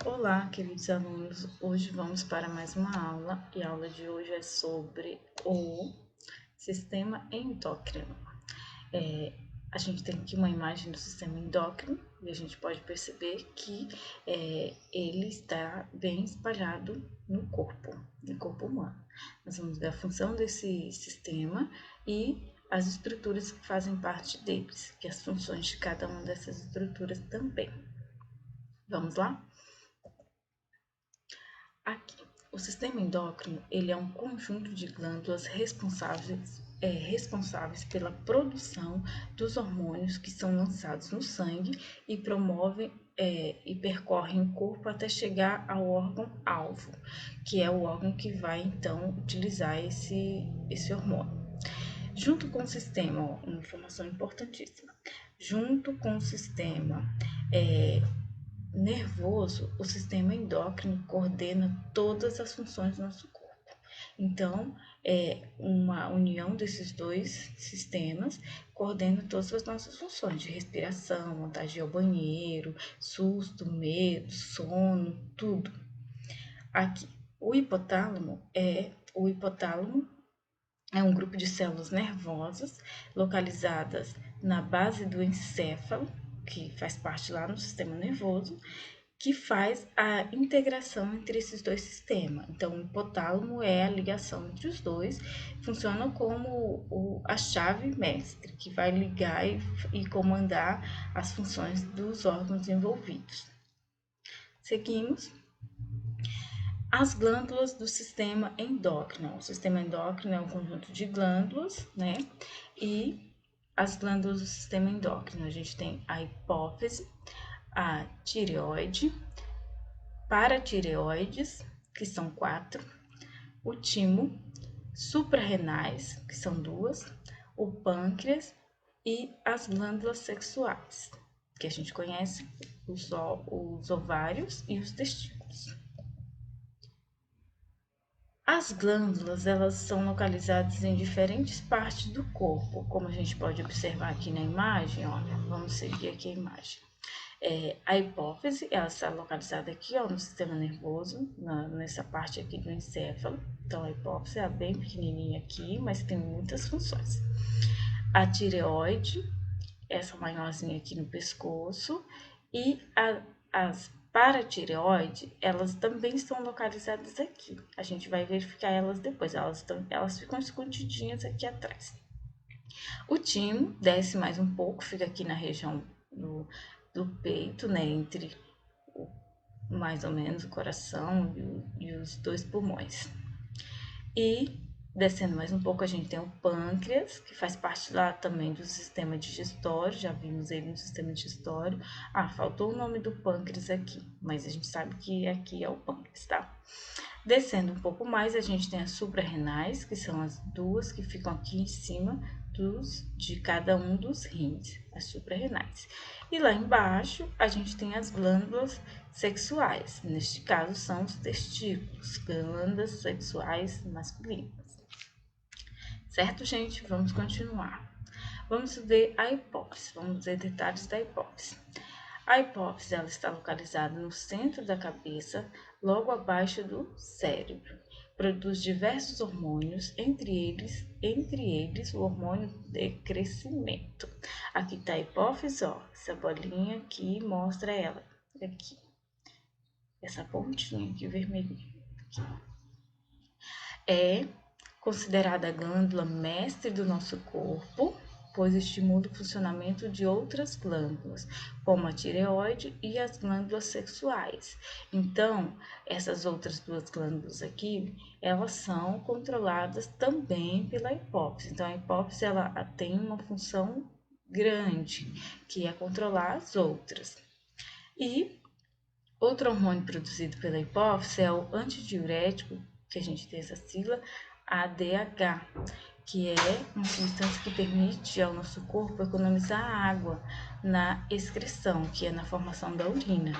Olá, queridos alunos. Hoje vamos para mais uma aula e a aula de hoje é sobre o sistema endócrino. A gente tem aqui uma imagem do sistema endócrino e a gente pode perceber que ele está bem espalhado no corpo humano. Nós vamos ver a função desse sistema e as estruturas que fazem parte deles, que as funções de cada uma dessas estruturas também. Vamos lá? Aqui, o sistema endócrino ele é um conjunto de glândulas responsáveis pela produção dos hormônios que são lançados no sangue e promovem e percorrem o corpo até chegar ao órgão-alvo, que é o órgão que vai então utilizar esse hormônio. Junto com o sistema, uma informação importantíssima, junto com o sistema nervoso, o sistema endócrino coordena todas as funções do nosso corpo. Então, é uma união desses dois sistemas coordena todas as nossas funções de respiração, vontade de ir ao banheiro, susto, medo, sono, tudo. Aqui, o hipotálamo é um grupo de células nervosas localizadas na base do encéfalo, que faz parte lá no sistema nervoso, que faz a integração entre esses dois sistemas. Então, o hipotálamo é a ligação entre os dois, funciona como a chave mestre, que vai ligar e comandar as funções dos órgãos envolvidos. Seguimos. As glândulas do sistema endócrino. O sistema endócrino é um conjunto de glândulas, né? E as glândulas do sistema endócrino, a gente tem a hipófise, a tireoide, paratireoides, que são 4, o timo, suprarrenais, que são 2, o pâncreas e as glândulas sexuais, que a gente conhece os ovários e os testículos. As glândulas, elas são localizadas em diferentes partes do corpo, como a gente pode observar aqui na imagem, olha, vamos seguir aqui a imagem. A hipófise, ela está localizada aqui, ó, no sistema nervoso, nessa parte aqui do encéfalo. Então, a hipófise é bem pequenininha aqui, mas tem muitas funções. A tireoide, essa maiorzinha aqui no pescoço, e as paratireoide, elas também estão localizadas aqui. A gente vai verificar elas depois, elas ficam escondidinhas aqui atrás. O timo desce mais um pouco, fica aqui na região do peito, né, entre mais ou menos o coração e os dois pulmões. E descendo mais um pouco, a gente tem o pâncreas, que faz parte lá também do sistema digestório, já vimos ele no sistema digestório. Faltou o nome do pâncreas aqui, mas a gente sabe que aqui é o pâncreas, tá? Descendo um pouco mais, a gente tem as suprarrenais, que são as duas que ficam aqui em cima de cada um dos rins, as suprarrenais. E lá embaixo, a gente tem as glândulas sexuais, neste caso são os testículos, glândulas sexuais masculinas. Certo, gente? Vamos continuar. Vamos ver a hipófise, vamos ver detalhes da hipófise. A hipófise ela está localizada no centro da cabeça, logo abaixo do cérebro. Produz diversos hormônios, entre eles o hormônio de crescimento. Aqui está a hipófise, ó, essa bolinha aqui mostra ela, aqui. Essa pontinha aqui vermelhinha. Aqui. É considerada a glândula mestre do nosso corpo, pois estimula o funcionamento de outras glândulas, como a tireoide e as glândulas sexuais. Então, essas outras duas glândulas aqui, elas são controladas também pela hipófise. Então, a hipófise ela tem uma função grande, que é controlar as outras. E outro hormônio produzido pela hipófise é o antidiurético, que a gente tem essa sigla, ADH, que é uma substância que permite ao nosso corpo economizar água na excreção, que é na formação da urina.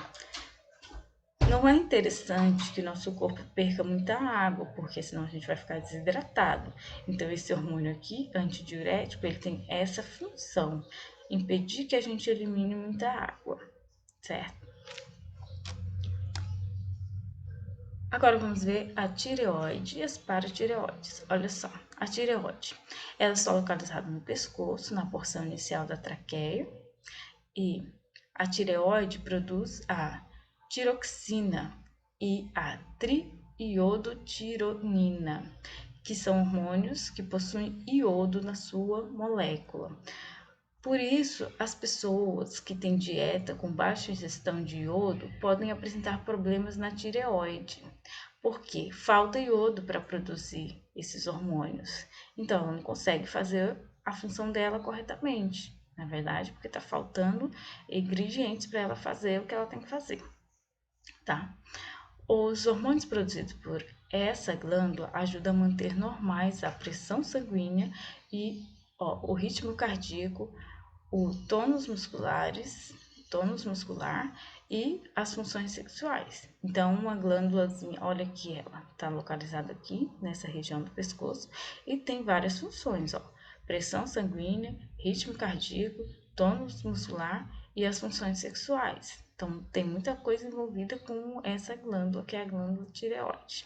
Não é interessante que o nosso corpo perca muita água, porque senão a gente vai ficar desidratado. Então, esse hormônio aqui, antidiurético, ele tem essa função, impedir que a gente elimine muita água, certo? Agora vamos ver a tireoide e as paratireoides. Olha só, a tireoide, ela está localizada no pescoço, na porção inicial da traqueia, e a tireoide produz a tiroxina e a triiodotironina, que são hormônios que possuem iodo na sua molécula. Por isso, as pessoas que têm dieta com baixa ingestão de iodo podem apresentar problemas na tireoide, porque falta iodo para produzir esses hormônios. Então, ela não consegue fazer a função dela corretamente, na verdade, porque está faltando ingredientes para ela fazer o que ela tem que fazer, tá? Os hormônios produzidos por essa glândula ajudam a manter normais a pressão sanguínea e o ritmo cardíaco, o tônus muscular e as funções sexuais. Então, uma glândulazinha, olha aqui, ela está localizada aqui, nessa região do pescoço, e tem várias funções, ó. Pressão sanguínea, ritmo cardíaco, tônus muscular e as funções sexuais. Então, tem muita coisa envolvida com essa glândula, que é a glândula tireoide.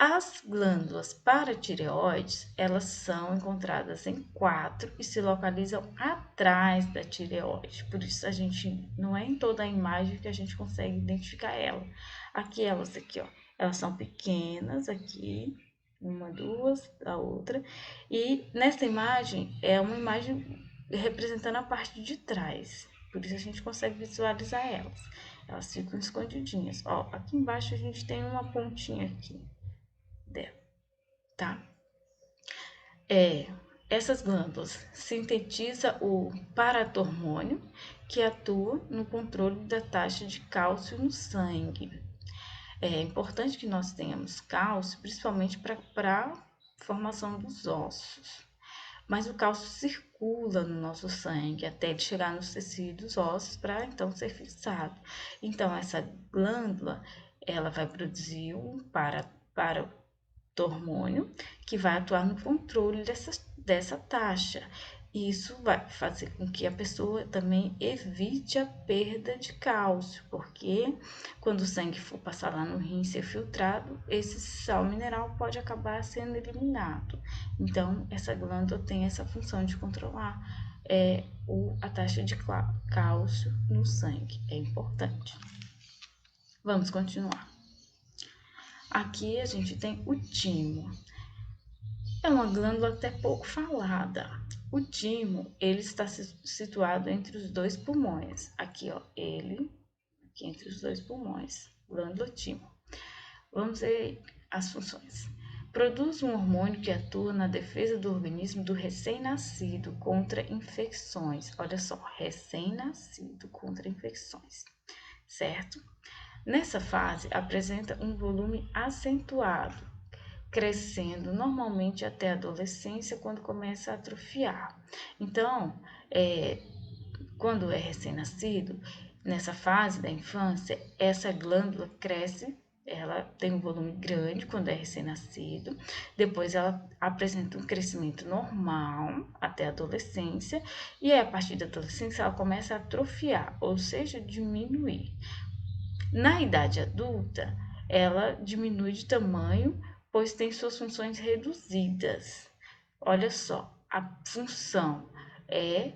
As glândulas paratireoides, elas são encontradas em 4 e se localizam atrás da tireoide. Por isso, a gente não é em toda a imagem que a gente consegue identificar ela. Aqui, elas aqui, ó, elas são pequenas aqui, uma, duas, a outra. E nessa imagem, é uma imagem representando a parte de trás. Por isso, a gente consegue visualizar elas. Elas ficam escondidinhas. Ó, aqui embaixo a gente tem uma pontinha aqui dela, tá? Essas glândulas sintetizam o paratormônio, que atua no controle da taxa de cálcio no sangue. É importante que nós tenhamos cálcio, principalmente para a formação dos ossos. Mas o cálcio circula no nosso sangue até ele chegar nos tecidos ósseos para então ser fixado. Então, essa glândula, ela vai produzir um hormônio que vai atuar no controle dessa taxa. Isso vai fazer com que a pessoa também evite a perda de cálcio, porque quando o sangue for passar lá no rim e ser filtrado, esse sal mineral pode acabar sendo eliminado. Então, essa glândula tem essa função de controlar a taxa de cálcio no sangue. É importante. Vamos continuar. Aqui a gente tem o timo. É uma glândula até pouco falada. O timo, ele está situado entre os dois pulmões. Aqui, ó, ele, aqui entre os dois pulmões, glândula timo. Vamos ver as funções. Produz um hormônio que atua na defesa do organismo do recém-nascido contra infecções. Olha só, recém-nascido contra infecções, certo? Nessa fase, apresenta um volume acentuado, crescendo normalmente até a adolescência, quando começa a atrofiar. Então, quando é recém-nascido, nessa fase da infância, essa glândula cresce, ela tem um volume grande quando é recém-nascido, depois ela apresenta um crescimento normal até a adolescência, e aí, a partir da adolescência ela começa a atrofiar, ou seja, diminuir. Na idade adulta, ela diminui de tamanho, pois tem suas funções reduzidas. Olha só, a função é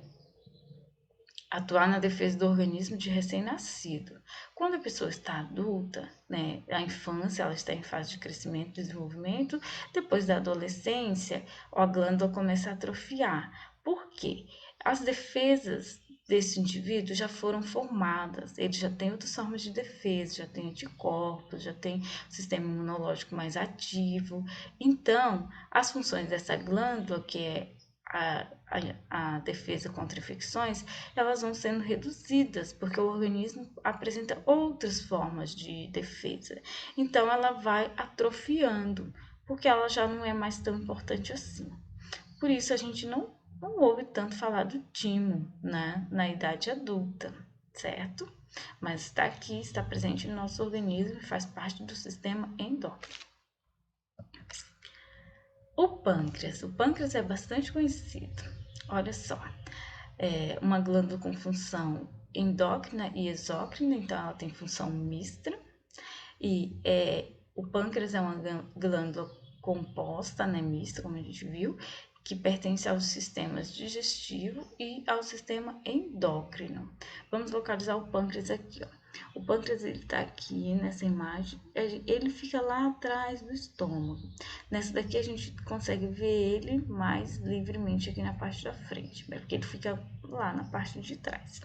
atuar na defesa do organismo de recém-nascido. Quando a pessoa está adulta, né, a infância, ela está em fase de crescimento e desenvolvimento, depois da adolescência, a glândula começa a atrofiar. Por quê? As defesas desse indivíduo já foram formadas, ele já tem outras formas de defesa, já tem anticorpos, já tem um sistema imunológico mais ativo. Então, as funções dessa glândula, que é a defesa contra infecções, elas vão sendo reduzidas, porque o organismo apresenta outras formas de defesa. Então, ela vai atrofiando, porque ela já não é mais tão importante assim. Por isso, a gente não ouve tanto falar do timo, né, na idade adulta, certo? Mas está aqui, está presente no nosso organismo e faz parte do sistema endócrino. O pâncreas é bastante conhecido. Olha só, é uma glândula com função endócrina e exócrina, então ela tem função mista. E o pâncreas é uma glândula composta, né, mista, como a gente viu, que pertence aos sistemas digestivo e ao sistema endócrino. Vamos localizar o pâncreas aqui, ó. O pâncreas, ele tá aqui nessa imagem, ele fica lá atrás do estômago. Nessa daqui a gente consegue ver ele mais livremente aqui na parte da frente, porque ele fica lá na parte de trás.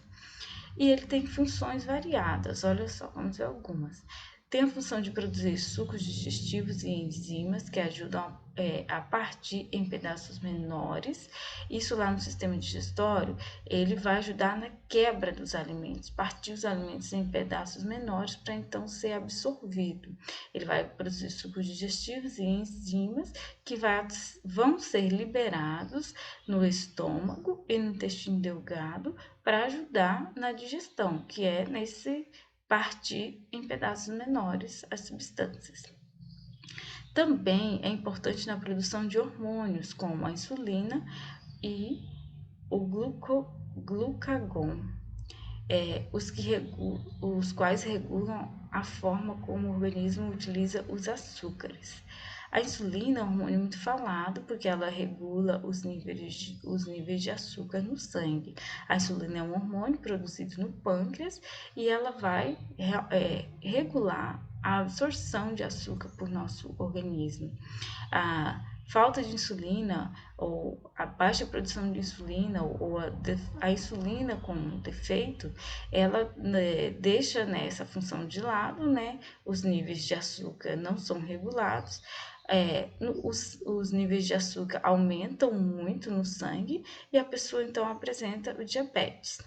E ele tem funções variadas, olha só, vamos ver algumas. Tem a função de produzir sucos digestivos e enzimas que ajudam a partir em pedaços menores. Isso lá no sistema digestório, ele vai ajudar na quebra dos alimentos, partir os alimentos em pedaços menores para então ser absorvido. Ele vai produzir sucos digestivos e enzimas que vão ser liberados no estômago e no intestino delgado para ajudar na digestão, que é nesse partir em pedaços menores as substâncias. Também é importante na produção de hormônios, como a insulina e o glucagon, os quais regulam a forma como o organismo utiliza os açúcares. A insulina é um hormônio muito falado porque ela regula os níveis de açúcar no sangue. A insulina é um hormônio produzido no pâncreas e ela vai regular a absorção de açúcar por nosso organismo. A falta de insulina ou a baixa produção de insulina ou a insulina com defeito, ela deixa essa função de lado, né? Os níveis de açúcar não são regulados. Os níveis de açúcar aumentam muito no sangue e a pessoa então apresenta o diabetes.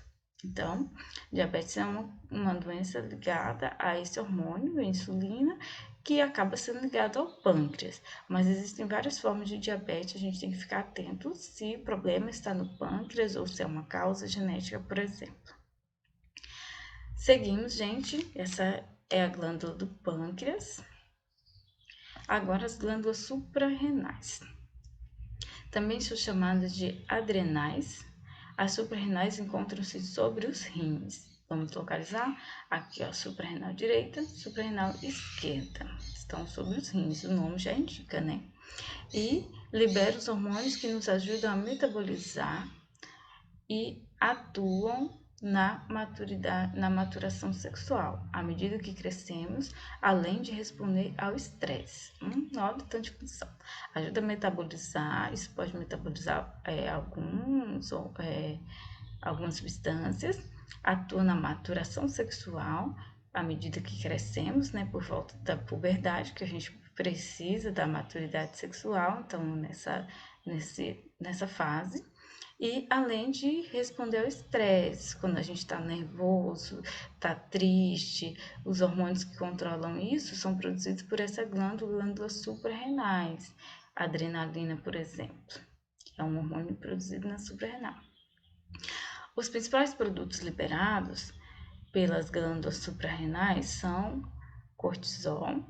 Então, diabetes é uma doença ligada a esse hormônio, a insulina, que acaba sendo ligado ao pâncreas. Mas existem várias formas de diabetes, a gente tem que ficar atento se o problema está no pâncreas ou se é uma causa genética, por exemplo. Seguimos, gente, essa é a glândula do pâncreas. Agora as glândulas suprarrenais. Também são chamadas de adrenais. As suprarrenais encontram-se sobre os rins. Vamos localizar aqui, ó, suprarrenal direita, suprarrenal esquerda. Estão sobre os rins, o nome já indica, né? E libera os hormônios que nos ajudam a metabolizar e atuam na maturação sexual, à medida que crescemos, além de responder ao estresse. Olha tanta função. Ajuda a metabolizar, isso pode metabolizar algumas substâncias, atua na maturação sexual, à medida que crescemos, né, por volta da puberdade, que a gente precisa da maturidade sexual, então nessa fase. E além de responder ao estresse, quando a gente está nervoso, está triste, os hormônios que controlam isso são produzidos por essa glândulas suprarrenais. A adrenalina, por exemplo, é um hormônio produzido na suprarrenal. Os principais produtos liberados pelas glândulas suprarrenais são cortisol,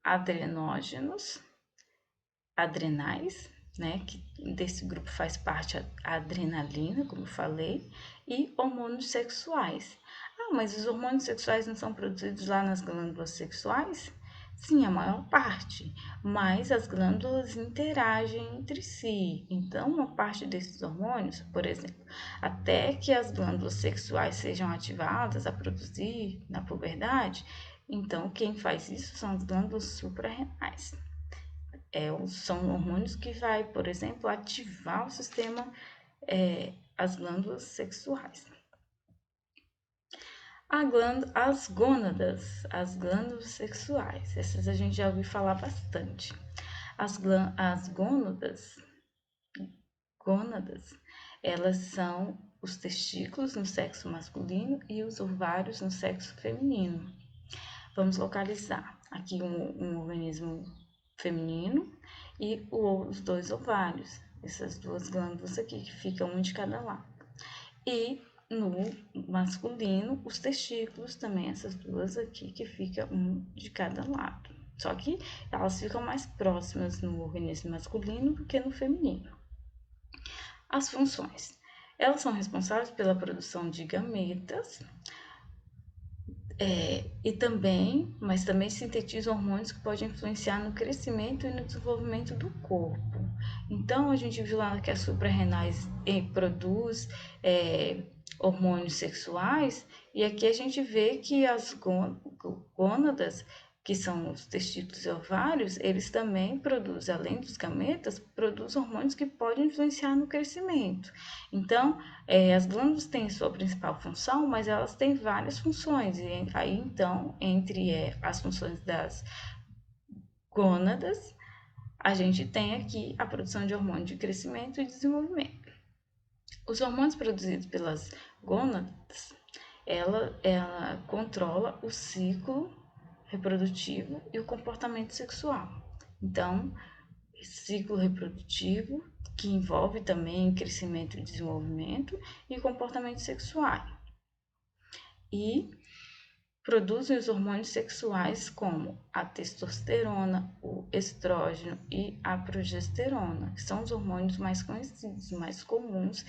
adrenógenos, adrenais, né, que desse grupo faz parte a adrenalina, como eu falei, e hormônios sexuais. Mas os hormônios sexuais não são produzidos lá nas glândulas sexuais? Sim, a maior parte, mas as glândulas interagem entre si. Então, uma parte desses hormônios, por exemplo, até que as glândulas sexuais sejam ativadas a produzir na puberdade, então quem faz isso são as glândulas suprarrenais. São hormônios que vai, por exemplo, ativar o sistema, as glândulas sexuais. As gônadas, as glândulas sexuais, essas a gente já ouviu falar bastante. As gônadas, elas são os testículos no sexo masculino e os ovários no sexo feminino. Vamos localizar aqui um organismo feminino e os dois ovários, essas duas glândulas aqui que ficam um de cada lado. E no masculino, os testículos também, essas duas aqui que ficam um de cada lado. Só que elas ficam mais próximas no organismo masculino do que no feminino. As funções. Elas são responsáveis pela produção de gametas, E também, mas também sintetiza hormônios que podem influenciar no crescimento e no desenvolvimento do corpo. Então, a gente viu lá que as suprarrenais produz hormônios sexuais, e aqui a gente vê que as gônadas, que são os testículos e ovários, eles também produzem, além dos gametas, produzem hormônios que podem influenciar no crescimento. Então, as glândulas têm sua principal função, mas elas têm várias funções. E aí, então, entre as funções das gônadas, a gente tem aqui a produção de hormônio de crescimento e desenvolvimento. Os hormônios produzidos pelas gônadas, ela controla o ciclo reprodutivo e o comportamento sexual. Então, ciclo reprodutivo, que envolve também crescimento e desenvolvimento, e comportamento sexual. E produzem os hormônios sexuais como a testosterona, o estrógeno e a progesterona, que são os hormônios mais conhecidos, mais comuns,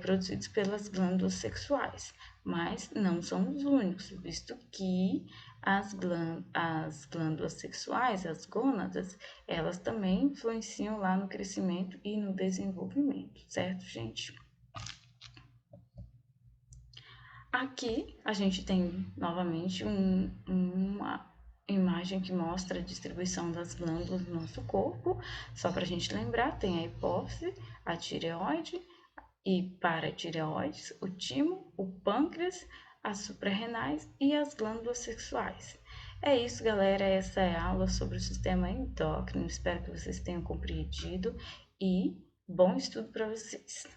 produzidos pelas glândulas sexuais, mas não são os únicos, visto que as glândulas sexuais, as gônadas, elas também influenciam lá no crescimento e no desenvolvimento, certo, gente? Aqui a gente tem novamente uma imagem que mostra a distribuição das glândulas do nosso corpo. Só para a gente lembrar, tem a hipófise, a tireoide e paratireoides, o timo, o pâncreas, as suprarrenais e as glândulas sexuais. É isso, galera. Essa é a aula sobre o sistema endócrino. Espero que vocês tenham compreendido e bom estudo para vocês.